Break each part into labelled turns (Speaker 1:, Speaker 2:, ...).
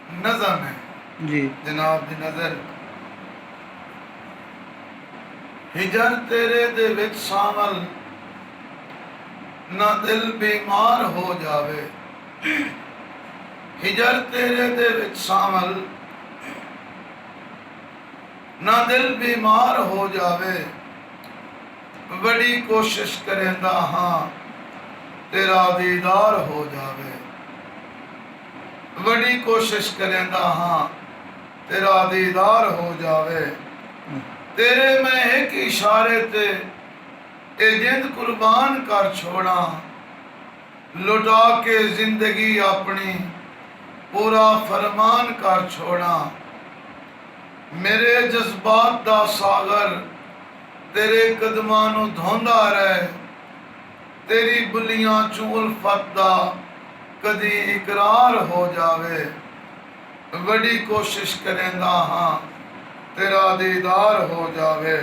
Speaker 1: नज़म है
Speaker 2: जी
Speaker 1: जनाब दी नज़र। हिजर तेरे दे विच शामल ना दिल बीमार हो जावे। हिजर तेरे दे विच शामल ना दिल बीमार हो जावे। बड़ी कोशिश करेंदा हाँ तेरा दीदार हो जावे। बड़ी कोशिश करेंदा हाँ तेरा दीदार हो जावे। तेरे मैं एक इशारे ते ए जिंद कुर्बान कर छोड़ा। लुटा के जिंदगी अपनी पूरा फरमान कर छोड़ा। मेरे जज्बात दा सागर तेरे कदमां नू धोंदा रहे। तेरी बुलियां चू उल्फत दा कदी इकरार हो जावे। बड़ी कोशिश करेंदा हाँ तेरा दीदार हो जावे।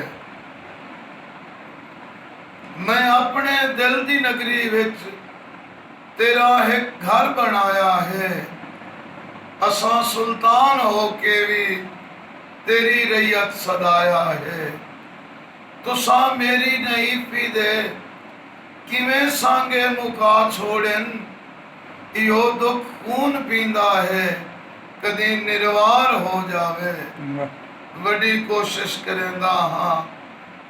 Speaker 1: मैं अपने दिल दी नगरी विच तेरा एक घर बनाया है। असां सुल्तान हो के भी तेरी रैयत सदाया है। तुसा मेरी नईफी दे किवें सांगे मुका छोड़न। इहो दुख खून पींदा है कदी निर्वार हो जावे। बड़ी कोशिश करेंदा हाँ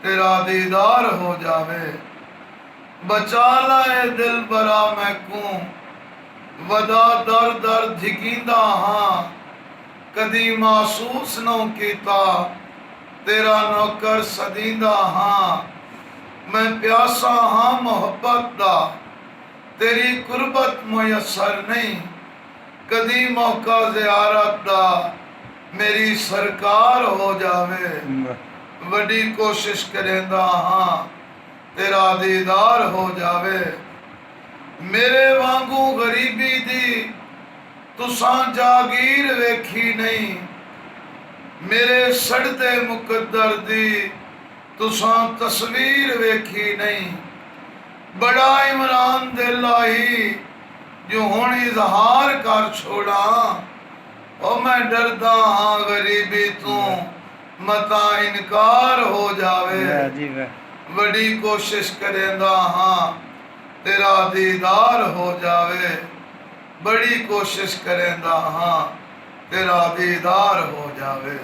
Speaker 1: तेरा दीदार हो जावे। बचा लाए दिल बरा मैं कूं वदा दर दर धिकींदा हाँ। कदी महसूस नौ कीता तेरा नौकर सदींदा हाँ। मैं प्यासा हाँ मोहब्बत दा तेरी कुर्बत मुयसर नहीं। कदी मौका ज़ियारत दा मेरी सरकार हो जावे। बड़ी कोशिश करेंदा हाँ तेरा दीदार हो जावे। मेरे वांगू गरीबी दी तुसां जागीर वेखी नहीं। मेरे सड़दे मुकद्दर दी तुसां तस्वीर वेखी नहीं। बड़ा इमरान दिल आई जो हुण इजहार कर छोड़ा। ओ मैं डरदा हाँ गरीबी तू मता इनकार हो जावे। बड़ी कोशिश करेंदा हाँ तेरा दीदार हो जावे। बड़ी कोशिश करेंदा हाँ तेरा दीदार हो जावे।